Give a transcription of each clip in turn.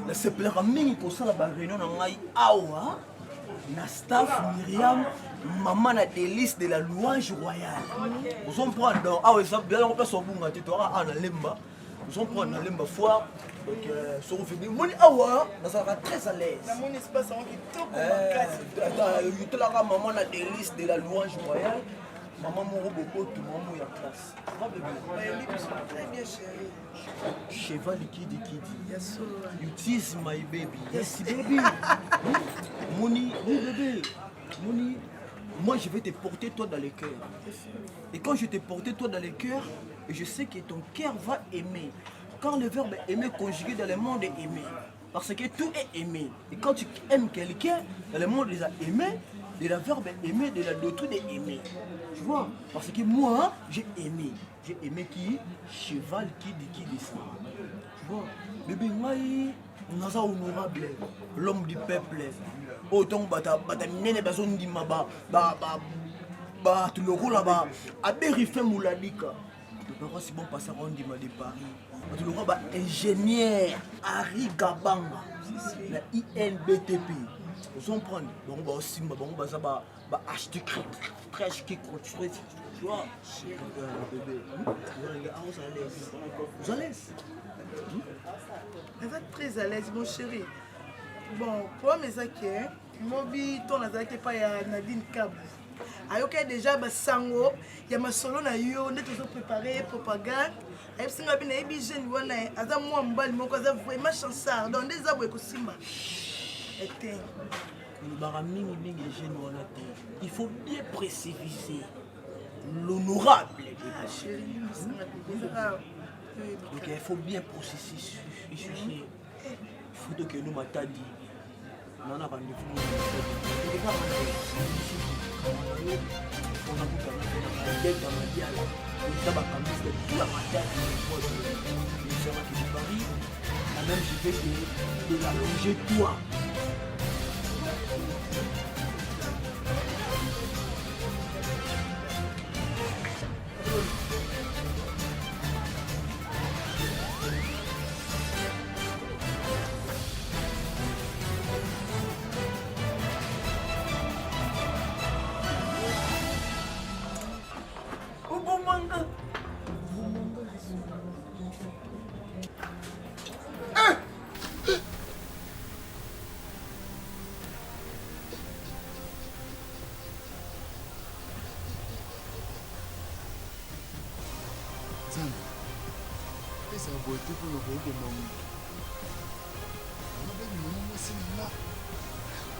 La seplera mingi pour ça la réunion na ngai awa na staff Myriam maman na délice de la louange royale. Vous en prendre donc awa ça bien on peut son bunga tu toi na lemba. Vous en prendre na lemba foire donc sur vous venir mon awa na ça va très à l'aise. Na mon espace on qui tout comme la maman na délice de la louange royale. Maman mon robot tout maman il y a classe. Va bébé. Très bien chérie. Cheval kidi kidi. Yes sir. You tease my baby. Yes baby. Moni, oui bébé. Moni, moi je vais te porter toi dans le cœur. Et quand je te porter toi dans le cœur, je sais que ton cœur va aimer. Quand le verbe aimer conjugué dans le monde est aimer. Parce que tout est aimé. Et quand tu aimes quelqu'un, dans le monde les a aimés, de la verbe aimer, de la doctrine est aimer. Tu vois? Parce que moi, j'ai aimé. J'ai aimé qui? Cheval qui descend. Tu vois? Bébé, moi, on a honorable. L'homme du peuple. Autant bata nene bazon di maba tu le rôle là-bas. Abérife mouladika. Le papa c'est bon passer on dit de Paris. Tu le rôle ingénieur Harry Gabanga. La INBTP. Vous en prenez. Bon bah aussi bon bah ça va acheter crèche qui construit. Tu vois? Bébé. Vous allez? Elle va être très à l'aise mon chéri. Bon, pour mes acquis, Mobi, ton azaki pas ya Nadine Kabou. Ayoka déjà basango, ya masolo na yo, net toujours préparé propagande. Et puis singa bina ebi jeune wana, aza moi mbali moko aza vraiment chancard. Donc des abwe ko simba. Était. Le barami mingi jeune wana te. Il faut bien préciser l'honorable. Ah chérie, donc il faut bien processer. Il faut que nous m'attendons. Non, on a rendez-vous. Même je vais te l'allonger toi.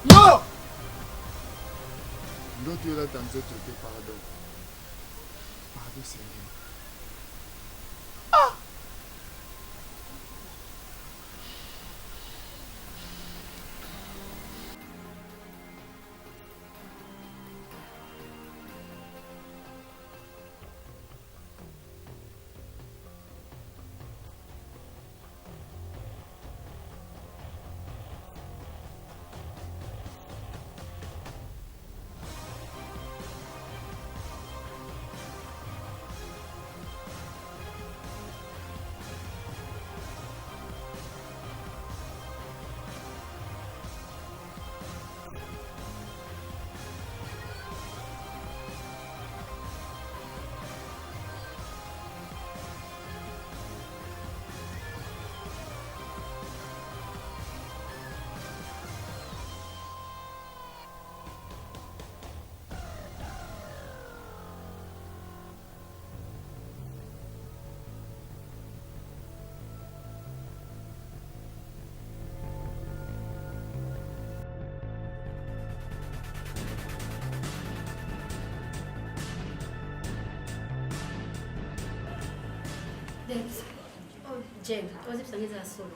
Non! Donc tu es là dans ce truc, pardon. Pardon, Seigneur. James, solo.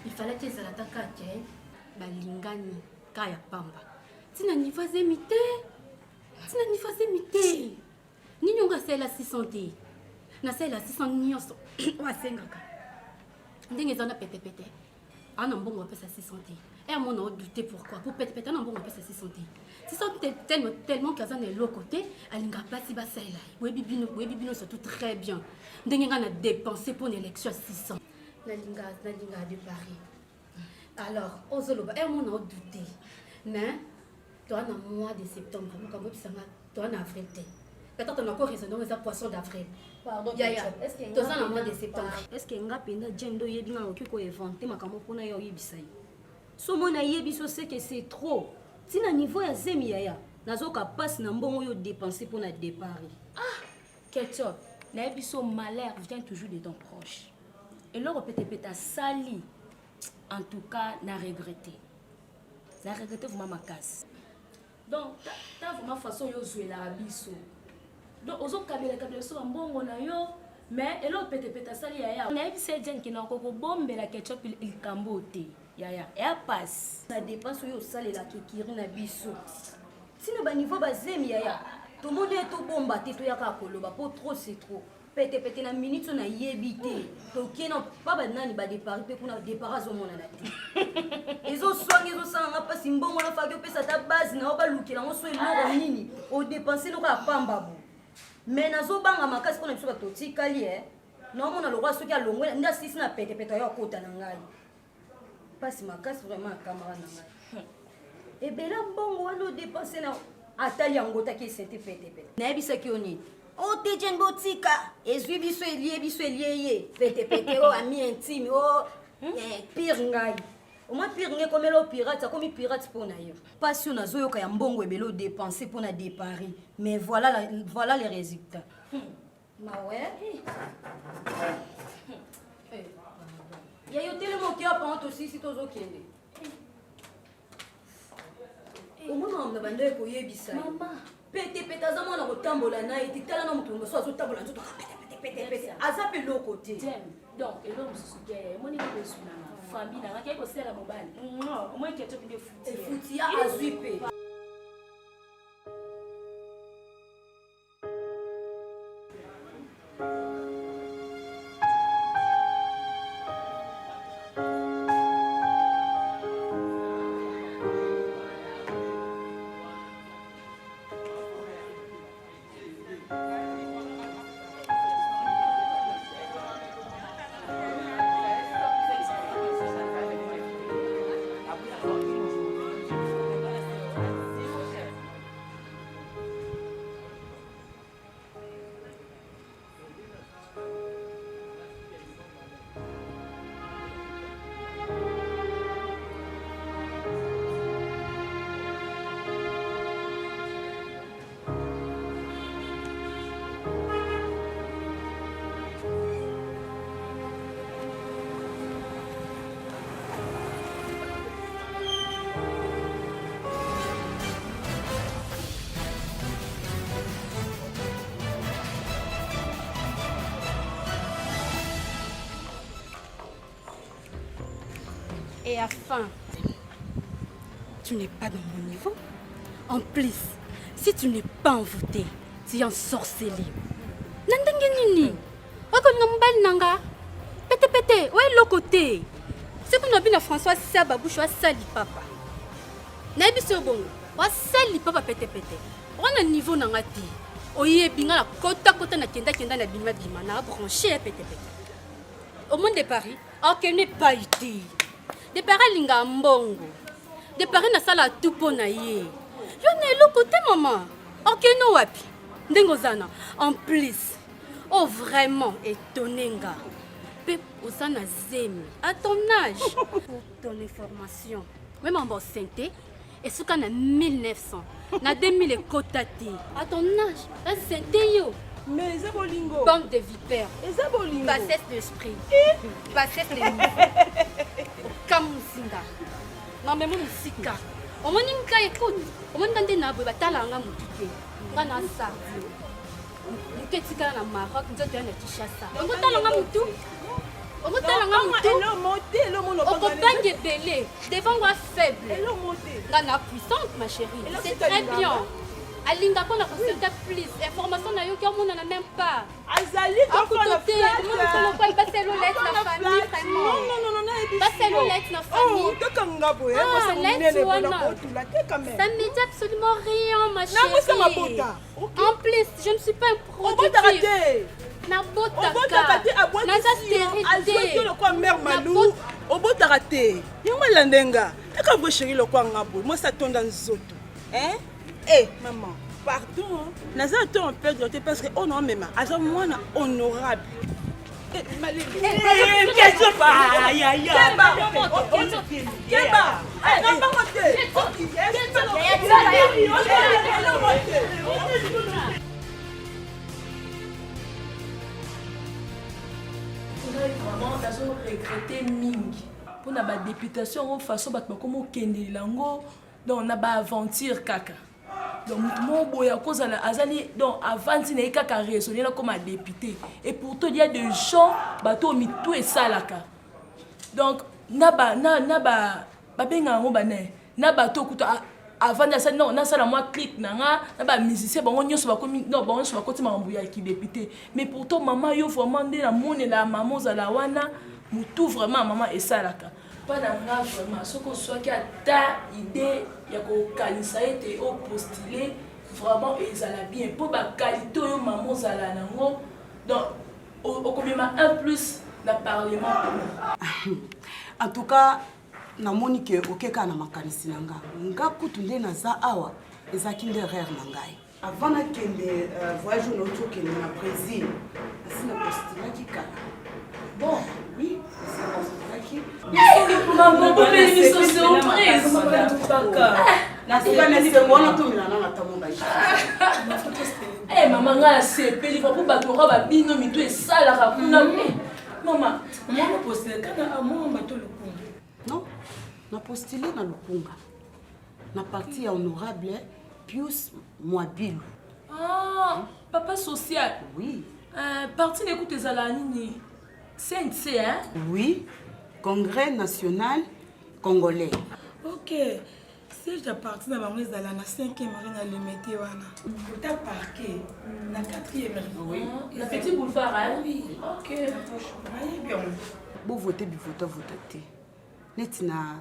Il fallait que ça l'attaque, balingani, kaya pamba. Tina ni faisait imiter. Tina ni faisait imiter. Ni nyonga c'est la 600. Na c'est la 600 nyoso. Wa sengaka. Ndenge zona pete. Ana mbongo pesa 600. Et on a douté pourquoi. Pour peut-être un bon peu se sentir. Si sont tellement qu'à de l'autre côté, elle n'a pas si bas là. Oui, bibino surtout très bien. Dengue a dépensé pour une élection à 600. La linga de Paris. Alors, aux Zoloba, et on a douté. Mais, toi, en mois de septembre, toi, en avril. Peut-être on a encore raisonné aux poissons d'avril. Pardon, est-ce qu'il y a un mois de septembre? Est-ce qu'il y a un penda Jendo Yedina qui a inventé ma camopona Yibisai? Somona Yebiso sait que c'est trop. Si na niveau ya Zemi Yaya, nazoka passe na mbongo yo dépenser pour na départ. Ah, Ketchup, na Yebiso malheur vient toujours de ton proche. Et là, peut-être sali. En tout cas, n'a regretté. Ça a regretté vraiment ma casse. Donc, t'as vraiment façon yo jouer la abisso. Donc, aux autres cabines sont en bon yo, mais et là peut-être sali yaya. On a vu ces gens qui n'ont pas bombe la ketchup il cambote. Yaya, et à passe. Ça dépense yo sali la qui na bisso. Si le niveau basé yaya, tout le monde est tout bomba, tout yaka koloba, pour trop c'est trop. Peut-être na minute on a yébité. Donc qui n'a pas banani ba départ pe kuna départ à zomona na té. Ils ont soigné ils ont sanga pas si mbongo na fagio pe sa ta base na ba lukela on so eloko nini o dépenser loko apamba bo. Mais nazo banga makasi pona biso ba toti kali non mona lo roi soki alongwe nda sisi na peut-être yo kota na ngai. Pas si makasi vraiment camarade na ngai. Et bela mbongo alo dépenser na atali angota ki sente peut-être. Na bisa ki oni. Oh, t'es une botika. Et je suis lié. Pété, oh, ami intime, oh, pire ngai. Au moins, pire ngai comme le pirate, comme le pirate pour naïr. Passion à Zoyo Kaya Mbongo et Belo dépenser pour na départ. Mais voilà les résultats. Ma ouais. Il y a eu tellement qui apprend aussi si tu as aucun. Au moins, on a bandé pour y bisser. Maman. Pété za mwana kotambola na eti tala na mutu so azotambola nzoto pété aza pe lo côté donc et l'homme susuke moni ko besuna famille na ngaki ko sela mobali non au moins que tu peux futi azui pe. Et enfin, tu n'es pas dans mon niveau. En plus, si tu n'es pas envoûté, tu es ensorcelé. Nandengeni, okonomba nanga. Pété, ouais le côté. C'est qu'on a vu na François Sababouche wa sali papa. Na biso bongo, wa sali papa pété. On a niveau nanga ti. Oye binga la kota na kenda na bima na branché pété. Au monde de Paris, aucun n'est pas été. De Paris linga mbongo. De Paris na sala tout pona ye. Yo na le côté maman. OK no wapi. Ndengozana. En plus, oh vraiment étonné nga. Pe osana zemi à ton âge. Pour ton information. Même en bonne santé et ce qu'on a 1900. Na 2000 kotati. À ton âge, la santé yo. Mais c'est bolingo. Bande de vipères. Et c'est bolingo. Bassesse d'esprit. Bassesse de niveau. Kamusinga. Non mais mon sika. On m'a dit que écoute, on m'a dit na boba talanga mutite. Ngana sa. Muketika na Maroc, nous avons un Kinshasa. On m'a talanga mutu. On m'a talanga mutu. Le monté, le mono. On peut pas guébeler devant moi faible. Et le monté. Ngana puissante ma chérie. C'est très bien. Alinga qu'on a consulté plus. Information na yo qui on n'en a même pas. Azali, à côté, mon ne pas passer l'eau la famille vraiment. Non. Passer allons l'être la famille. Oh, t'es comme Ngabo, hein? Ah, let's one. Ça ne me dit absolument rien, ma chérie. Non, moi, c'est ma En plus, je ne suis pas un On va productif. t'arrêter. Na bota On va t'arrêter à boire stérilité. le quoi mère Malou. On va t'arrêter. Yoma landenga. Et quand vous chérie le quoi Ngabo, moi ça tombe dans zoto. Hein? Eh, maman, pardon. Naza ton un peu de parce que oh non même, aza moi honorable. Eh, Malé. Qu'est-ce pas? Aïe aïe. Keba. Keba. Non pas monter. Vraiment, nous regretté mingi. Pour la députation, de façon bato comme kende lango, donc na ba aventure kaka. Donc mon boya cause azali donc avant il n'est kaka raisonner comme député. Et pourtant il y a des gens bato mi tout et ça là. Donc na ba benga ngo bane. Na bato kuta avant de ça non na ça la moi clic na ba musicien bango nyoso ba komi non bango so ba koti mambu ya ki député. Mais pourtant maman yo vraiment de la mone la maman za la wana mutu vraiment maman et ça là. Pas d'anga vraiment ce qu'on soit qui a ta idée ya ko kanisa été au postuler vraiment ils allaient bien pour ba qualité yo maman za la nango donc au combien un plus dans parlement. En tout cas namoni ke okeka na makanisi nanga nga kutu nde naza awa ezaki nde rare na ngai avant nakende voyage no tokende na Brésil asina postulaki kaka bon oui c'est postulaki maman pour les missions surprise nasikana nise mwana tomilana na tamonga eh maman nga sepeli pour bato ba bino mitu esalaka kuna maman Maman postule kana amon bato le coup. non na postulé na Lukunga na parti ya honorable Pius Mwabilu. Ah, papa social. Oui. Parti d'écoute des alanini. CNC, hein? Oui. Congrès national congolais. Ok. Si je parti dans la zala na 5e marine à limité wana. Tu as parqué na 4e marine. Oui. La petite boulevard, hein? Oui. Ok. Bien. Bo voter bi voter. Neti na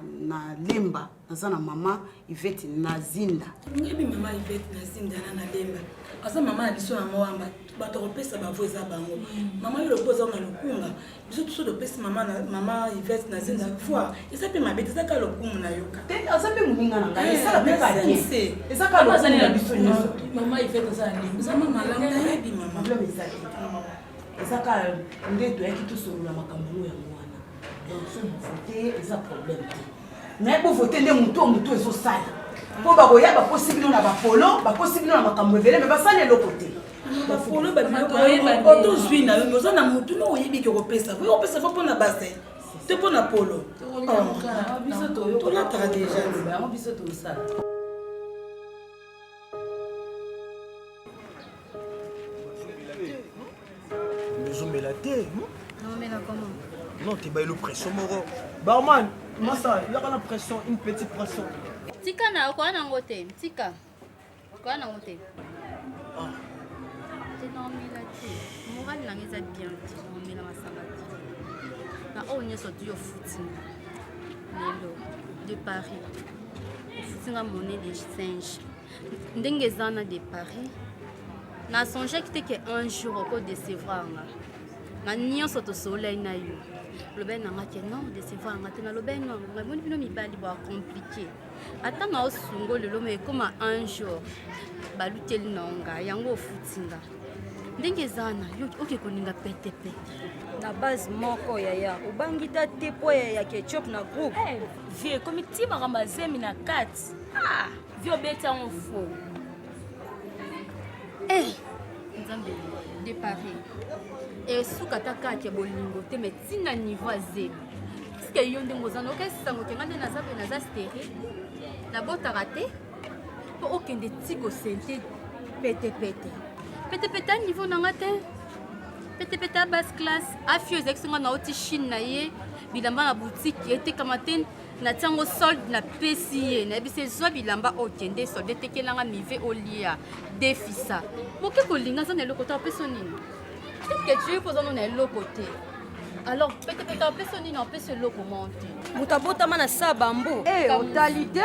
lemba naza na mama Yvette Nazinda. Ngebi mama Yvette Nazinda na lemba. Asa mama na biso na mwamba bato kopesa bavo eza bango. Mama yo lopoza na Lukunga. Biso tout de pesa mama Yvette Nazinda fois. Esa pe mabete eza ka lokumu na yoka. Te asa pe muninga na ngai. Esa pe pa bien. Esa ka lokumu na biso nyoso. Mama Yvette eza na Eza mama la ngai mama. Problème ezali. Esa ka ndeto yaki to solola makambo ya mwana. Donc ce voter eza problème te. Mais pour voter nde mutu ezo sala. Po ba koya ba possible na ba polo, ba possible na makambo evele mais ba sala le côté. Ba polo ba ba auto zwina yo zo na mutu no oyebi ke kopesa. Vous opesa fo pona base. Te pona polo. biso to la tra déjà. Ba biso to ça. Mais la thé. Non, mais là, comment? Non, tu as le pression, Moro. Barman, moi ça, il y a la pression, une petite pression. Tika na kwa na ngote, tika. Kwa na ngote. Ah. C'est normal là. Moral na ngeza bien, normal na masanga. Na o nyeso tu yo footing. Lelo de Paris. Footing a monnaie de singe. Ndenge zana de Paris. Na songe que un jour ko décevoir nga. Na nyonso to soleil na yo. Lobe na ngake non décevoir nga te na lobe non. Ngamoni bino mibali ba compliqué. Ata na osungo lelo me koma un jour. Baluteli na nga yango futinga. Ndenge zana yo oke koninga pete. Na base moko yaya ubangita te po ya ketchup na groupe. Eh, vieux comme ti maramba zemi na 4. Ah, vieux beta on fou. Eh, nzambe de Paris. Et soukata kake bolingo te mais tina niveau azé. Parce que yo ndenge ozana okesango ke ngande naza pe naza stérile. Na bota raté. Po okende tigo sente pete. Pete niveau nanga te. Pete à basse classe. Afio exexonga na oti Chine na ye. Bilamba na boutique était kamaten na tango solde na PCA na bise zo bilamba okende solde tekelanga mive olia defisa. Moke kolinga za na lokota peso nini? Peut-être que tu es posé dans le côté. Alors, peut-être en plus on est en plus le comment tu. Mutabota mana sa bambo. Eh, otalité.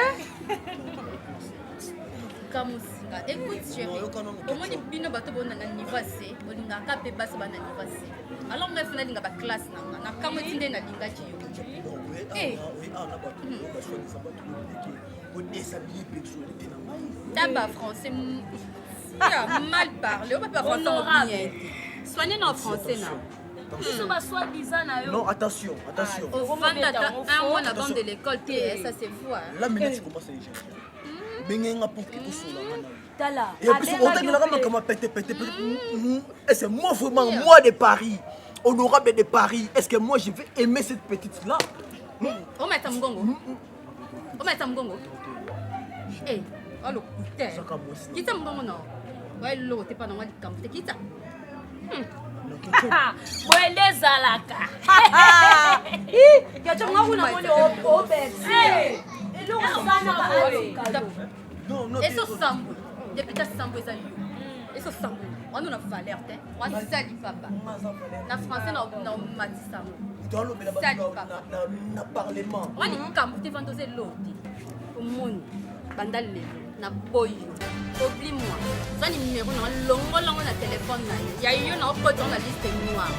Kamusinga. Écoute chérie. Au moins bino bato bona na niveau assez. Olinga ka pe basi bana niveau assez. Alors bref na linga ba classe na. Na kamo tinde na linga ci yo. Eh. D'abord français. Mal parlé. On peut pas français bien. Soignez en français là. Non, attention, attention. Au fin un mois avant de l'école, ça c'est fou. Là maintenant tu commences à y chercher. Bengenga pour que tu sois là. Tala. Et puis on t'a dit là comment péter. Et c'est moi vraiment moi de Paris. Honorable de Paris. Est-ce que moi je vais aimer cette petite là? On met un gongo. On met un gongo. Eh, allo, qui t'a mon nom? Ouais, l'eau, t'es pas dans le camp. T'es qui ça? Mwende zalaka. Yacho mwangu na mwende obetse. Elo sana ba. Non, et ce sambo. Depuis ta sambo ça yo. Et ce sambo. On a valeur té. On sali papa. Na français na mati sambo. Sali papa. Na parlement. On est camp te vendoser l'autre. Au monde. Bandal na boyo. Oublie-moi. Ça numéro na longo na téléphone na. Il y a eu na code dans la liste noire.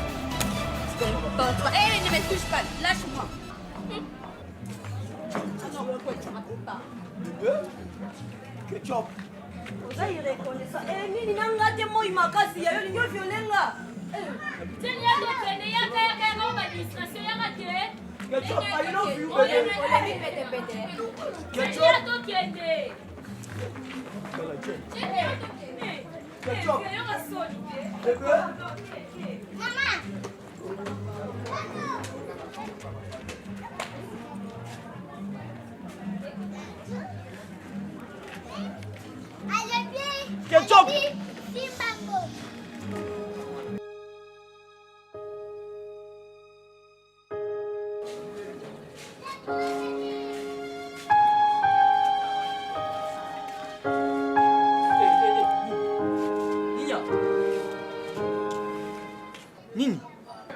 Eh, ne me touche pas. Lâche-moi. Ketchup. Oza irekonesa. Eh, nini nanga te moi makasi ya yo nyo violenga. Tenya to kende ya kaya ngoma distraction ya kate. Ketchup, I love you, Ole baby. pete pete. Ketchup. Tenya to kende. Ketchup. Yo masoni. Bébé. Ketchup.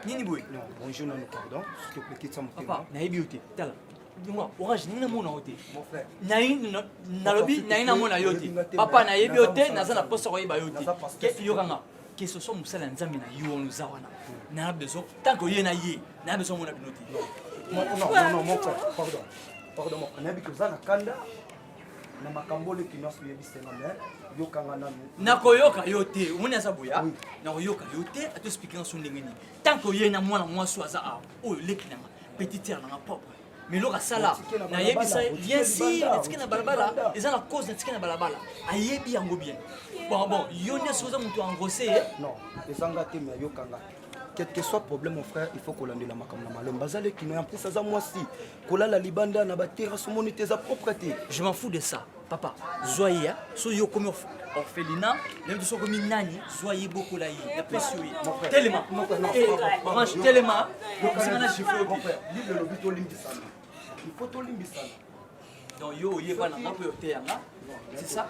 Nini boy? Non, bonjour, non, pardon. S'il te plaît, quitte ça, mon Papa, na yebi yote. Tala. Dis-moi, orange nina mona yote. Mon frère. Nalobi na mona yote. Papa na yebi yote, naza na poste koyeba yote. Ke yokanga. Que ce soit musala nzambe na yo nous awana. Na besoin tant que yena ye, na besoin mona binote. Non, mon frère, pardon. Pardon, mon frère. Nabi kozana kanda. Na makambole kinos yebisenga mais yokanga na nakoyoka yote umoni aza boya nakoyoka yote atoexpliquer son ndenge nini tant que yena mwana mwasi aza a oyo leki nanga petite terre nanga propre mais loka sala nayebisa bien sûr netiki na balabala eza na cause netiki na balabala ayebi yango bien bon yo nde soza moto engrossé non ezanga te mais yokanga quel que soit problème mon frère il faut kolandela makambo na malem bazale kino en plus aza mwasi kolala libanda na batera somoni te za propreté je m'en fous de ça papa zoya so yo comme orphelinat même so comme nani zoya beaucoup là y a précieux tellement orange tellement yokanga je fais mon frère libre le but olimbisana il faut olimbisana donc yo yeba na ngapo yo te yanga c'est ça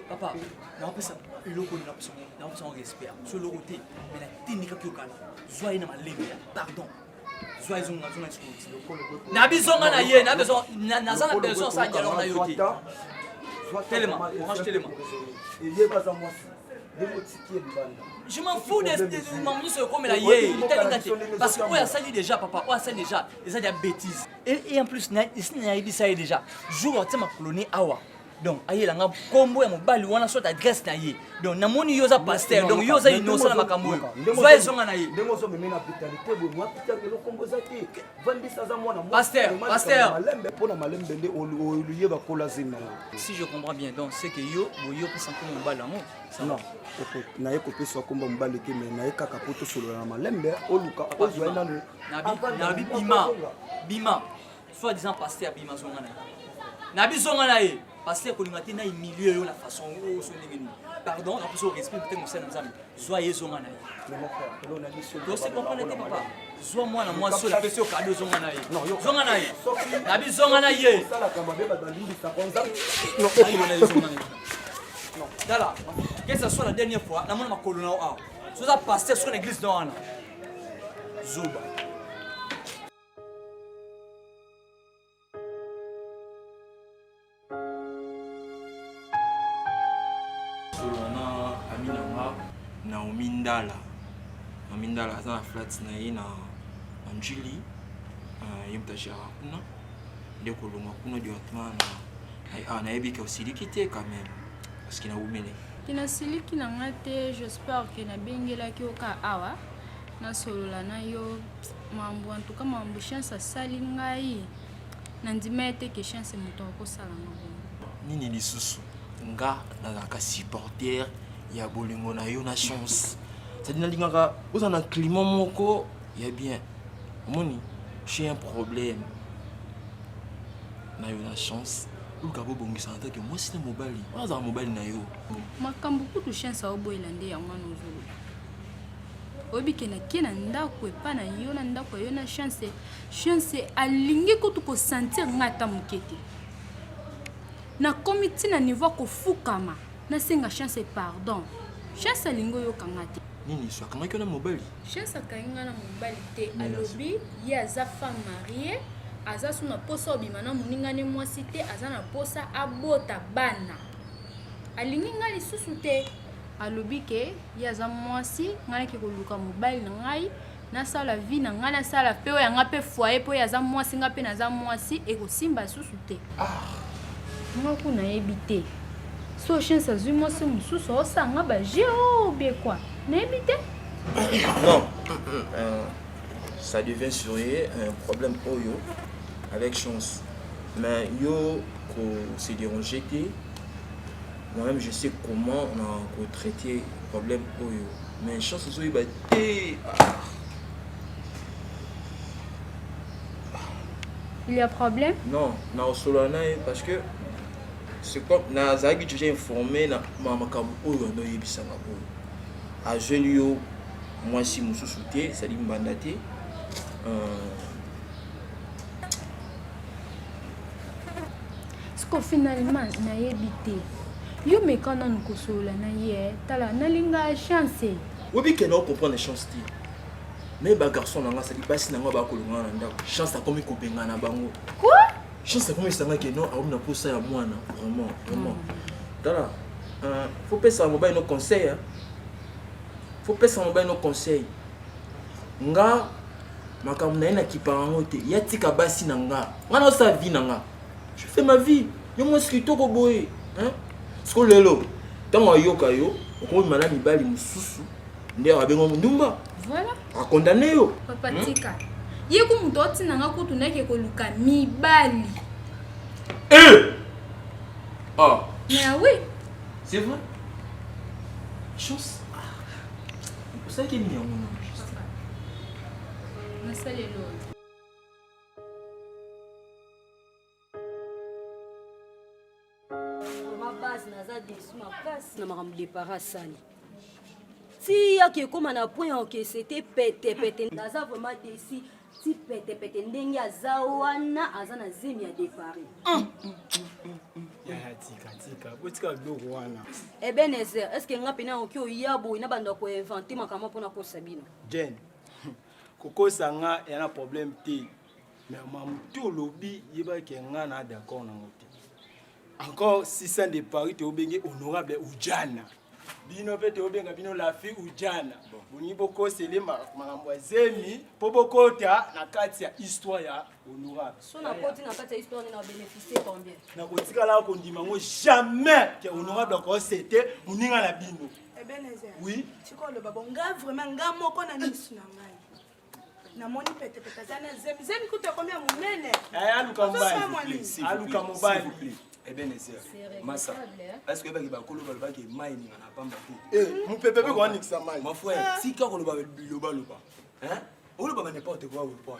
papa na pesa iloko na pesa on respect sur le côté mais la technique que kana zoya na malembe pardon zoya zonga zonga tsiko na bizonga na ye na besoin na za na besoin ça dialogue na yo te tellement orange tellement et yeba za mwasi je m'en fous de maman se comme la yé parce que on a sali déjà papa on a sali déjà et ça des bêtises et en plus ici n'a dit ça déjà jour tu m'as coloné awa donc aye la nga kombo ya mobali wana soit adresse na ye donc na moni yoza pasteur donc yoza innocent na makambo soit zonga na ye ndemo zo memena vitalité bo moi pitanga lo kombo za te vandisa za mwana pasteur malembe pona malembe nde oluye ba kola zina si je comprends bien donc c'est que yo boyo pour sanko mobali ngo non na ye kopesa kombo mobali ke mais na ye kaka poto solo na malembe oluka ozwa nanu na bima soit disant pasteur bima zonga na bizonga na ye parce que kolingati na milieu la façon où son ndengeni pardon on peut se respect peut-être mon saint nzambe joyeux zonga na ye mon frère on a dit sur donc c'est comprendre papa joie moi na moi sur la question cadeau zonga na ye zonga na ye na bi zonga na ye sala kama beba bandindi sa konza non dala que ça soit la dernière fois na mona makolo na a so ça pasteur sur l'église dans ana Zoba. Solana Aminanga Naomi Ndala. Naomi Ndala aza na flat na ye na Njili. Yemtajara kuna. Nde kolonga kuna directement na nayebi ke osiliki te quand même. Parce qu'il a oumele. Kina siliki na ngate, j'espère que na bengela ki oka awa. Na solola na yo mambo en tout cas mambo chance sali ngai. Na ndimete ke chance moto ko sala ngabo. Nini lisusu nga na supporter ya bolingo na yo na chance. Ça dit na lingaka oza na climat moko ya bien. Moni, j'ai un problème. Na yo na chance. Luka bobongisa ata ke moi sina mobali. Waza mobali na yo. Makambo kutu chance obo ilande ya mwana ozolo. Obike na kena ndako epa na yo na ndako yo na chance. Chance alingi kutu ko sentir ngata mukete. Na komiti na niveau ko fukama. Na senga chance pardon. Chance alingo yo kangate. Nini so kanga kona mobali? Chance kanga na mobali te alobi ya za femme mariée. Aza suna posa obimana muninga ne mwasi te aza na posa abota bana alingi nga lisusu te alobi ke ya za mwasi ngana ke koluka mobile na ngai na sala vie na ngana sala pe o yanga pe foyer po ya za mwasi nga pe na za mwasi e ko simba susu te nga kuna yebite so chance azu mwasi mususu o sanga ba jeo be quoi na yebite Non. Ça devient sérieux un problème oyo avec chance. Mais yo ko se déranger té. Moi-même je sais comment on a traité le problème oyo. Mais chance oyo ba té. Il y a problème? Non, na solana parce que c'est comme na zagi déjà informé na makambo oyo ndo yebisanga oyo. A jeune yo moi si mususu té, ça dit mbandate. Parce finalement na yebite yo mekana nkosola na ye tala nalinga chance obi ke na comprendre les chances ti mais ba garçon na nga ça dit basi na nga ba kolonga na ndako chance a komi ko benga na bango quoi chance a komi sanga ke non a na posa ya mwana vraiment tala faut pas ça mobile no conseil faut pas ça mobile no conseil nga makambo na kipango te ya tika basi na nga ngana sa vie na nga je fais ma vie yo mo skito ko boye hein sko lelo tango yoka yo ko mana mibali mususu nde abengo ndumba voilà a condamné yo papa tika yeko muto otina nga kutu nake ko luka mibali ah mais oui c'est vrai chance pour ça qu'il y a mon nasalelo base naza déçu makasi na makambo départ asali ti yaki ekóma na point oke c'était pete naza vraiment déçu ti pete ndenge aza wana aza na zemi ya départ tika botika biloko wana ebenezer est ce que nga pena oki oya boyi na banda koinvente makambo mpona kosa bino jen kokosa nga ya na problème te mais mamutu olobi yebaki nga na d'accord nango te encore 600 de Paris te obenge honorable Ujana bino pe te obenga bino la fille Ujana boni boko sele makambo zemi po bokota na kati ya histoire ya honorable so na koti na kati ya histoire na bénéficier combien na kotika la ko ndima ngo jamais que honorable ko c'était muninga na bino Ebenezer oui tiko le babonga vraiment nga moko na misu na ngai na moni pete zana zemi kuta combien munene aluka mobali Ebenezer massa est-ce que baki bakolo balobaki maini na pamba te mon pepe ko anik sa mai mon frère si ka ko loba biloba hein on loba n'importe quoi ou pas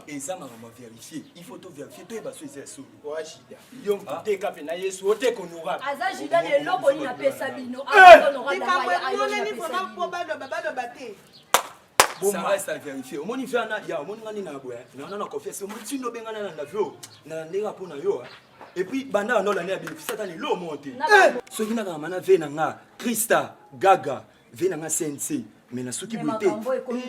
et ça m'a vérifier il faut tout vérifier tout ba so c'est sous wa shida yo mte ka pe na yesu ote ko nura aza jida le loko ni na pesa bino ni vraiment po ba do bate bon ça reste à vérifier au moni fana ya au moni ngani na boya na confiance au moni tino bengana na ndavyo na ndeka pona yo et puis banda on la ne bénéficier tani lo monter so kina kama na ve na nga Krista Gaga ve na nga sense Mais na soki Mais boité. makambo ekomi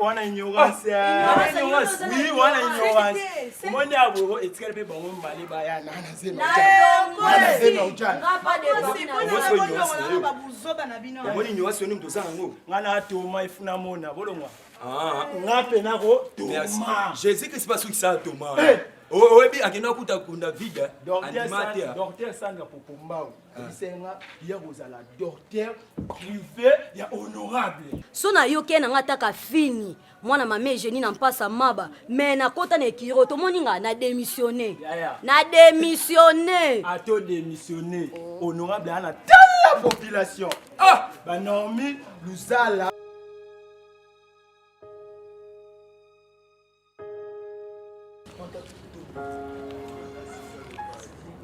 wana ignorance. Oui, wana ignorance. Omoni abo etikali pe bango mbali baya na zema. Na zema ujana. Ngapa de Omoni ignorance oni mto sanga ngo. Ngana atoma ifuna mona bolongwa. Ngape nako toma. Jésus Christ pas soki ça Thomas. Oyebi akenda kuta kunda vide animateur. Docteur Sandra Popombao. Isenga ya kozala docteur privé ya honorable. so na yo ke na nga taka fini mwana mama Eugénie na mpasa maba mais na kota na ekiro tomoni nga na démissionner. Na démissionner. Ato démissionner. Honorable ana telle population. Ah, ba normi luzala.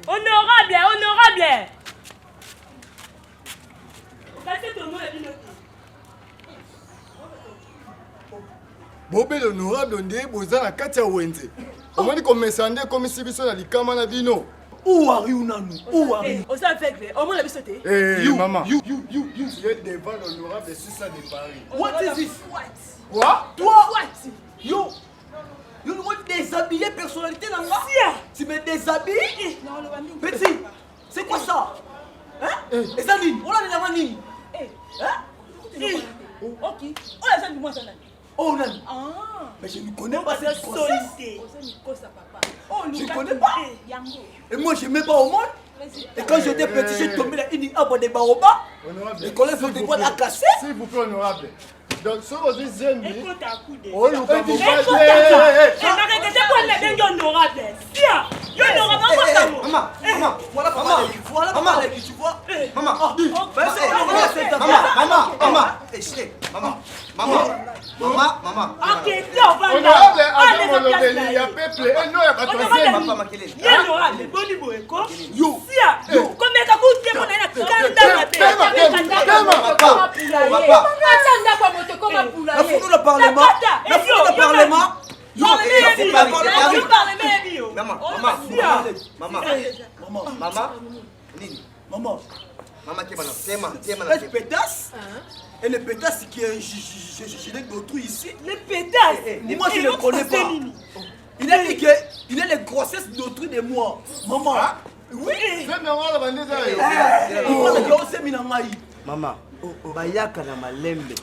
Honorable. Bobe l'honorable ndé boza na kati ya wenze. Omoni komesa nde komisi biso na likama na bino. Où are you nanu? Où are you? On s'est fait, on l'a sauté. Eh, maman. You êtes devant l'honorable sur ça de Paris. What is this? Quoi? Toi? Yo nous déshabiller personnalité dans moi. Tu me déshabilles? Petit, c'est quoi ça? Hein? Et ça dit, on l'a déjà vanille. Hein? Ok. On l'a déjà moi ça. Oh non. Mais je ne connais pas cette grossesse. Je ne connais pas. Et moi je ne mets pas au monde. Et quand j'étais petit, j'ai tombé dans une arbre de baobab. Les collègues font des boîtes à casser. S'il vous plaît, honorable. Donc, ce que vous aimez, Oh, nous avons La foule le parlement. La foule le parlement. Maman, pétasse. Et le pétasse qui est gilet d'autrui ici. Les pétasses. Moi je ne le connais pas. Il a dit qu'il est les grossesses d'autrui de moi. Maman. Oui. Maman, bayaka na malembe.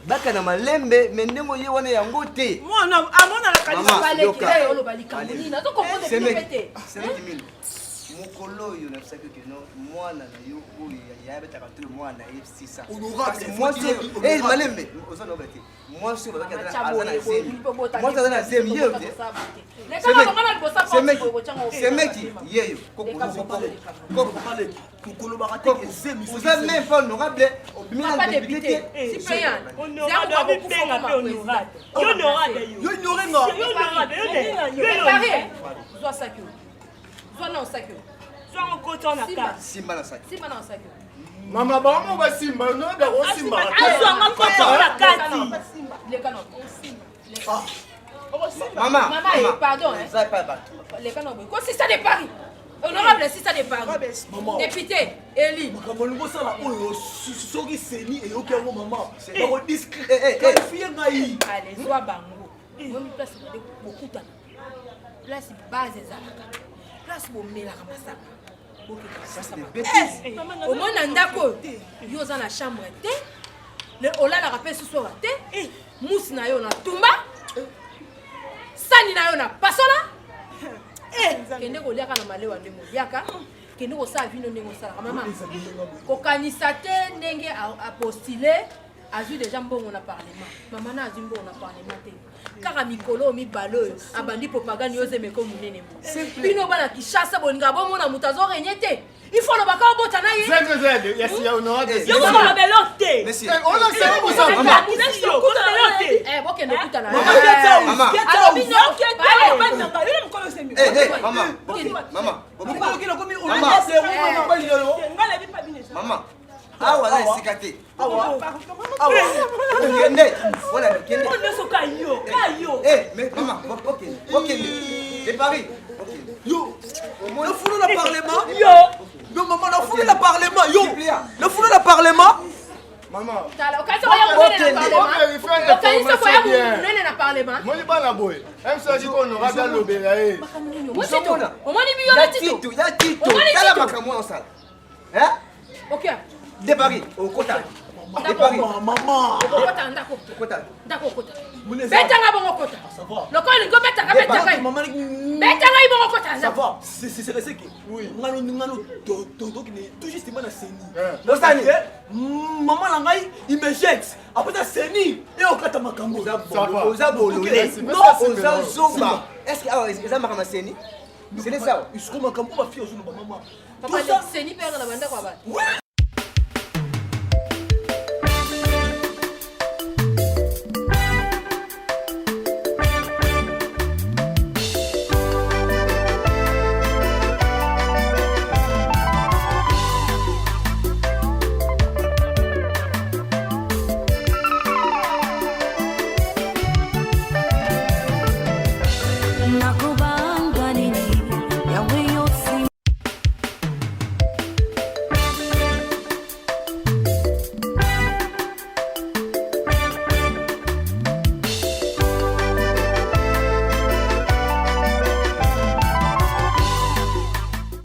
Baka na malembe mendengo ye wana yango te. Mwana amona la kanisa pale kile yolo balikamo nina to comprendre que pété. C'est mille. Mokolo yo na saka que non mwana na yo oyo ya beta ka tout mwana FC ça. Moi c'est malembe. Oza no bete. Moi c'est baka na azana zemi. Moi ça na zemi yo te. C'est mec yeyo. Vous êtes même pas honorable. Pas député. Cyprien. Maman, maman, va simba, non, d'accord, simba. Maman, pardon. Les canons, quoi, c'est ça de Paris. Honorable, c'est ça de Paris. Député, Eli. Allez, sois bango. Moi, place beaucoup de place base ezalaka. Place bomela kama saka. Ça c'est des bêtises. Au moins ndako, yo za na chambre te. Le olala rappel ce soir te. Mousse na yo na tumba. Sani na yo na pasola. Kende ko liaka na malewa ndemo liaka. Kende ko sa vino ndenge sala mama. Ko kanisa te ndenge a postuler. Azu déjà mbongo na parlement. Maman na azu mbongo na parlement te. Kaka mikolo mi balo abandi propagande yoze meko munene mo. Bino bana kishasa boninga bomo na mutazo renyete. Il faut le baka bota na ye. Z, yes, ya honorable. Yo ko la belote. Monsieur. On a ça pour ça. Maman. Boke ne kuta na. Maman. Maman. Maman. Ah voilà, c'est caté. Kende. Voilà, kende. On so kayo. Eh, mais maman, OK. C'est Paris. Yo, le foule le parlement. Yo, maman, le foule le parlement. Yo, le foule le parlement. Maman. Tala, okanisa koya munene na parlement. Okanisa koya munene na parlement. Moni bana boy. Même ça dit qu'on aura bien l'obéla. Moi c'est tout. Omoni biyola tito. Ya tito. Tala makamwa osala. Hein? OK. Dépari au kota. Maman. Kota ndako. Kota. Ndako kota. Betanga bongo kota. Lokoli ngo betanga betanga. Betanga ibongo kota. Ça va. C'est resté que oui. Ngalo toto qui n'est tout juste na seni. Losani. Maman la ngai il me jette. Après ça seni et okata makambo. Ça va. Oza bololé. Non, oza zomba. Est-ce que ah eza makama seni? C'est ça. Est-ce que makambo va faire au maman? Papa seni père na banda kwa bana.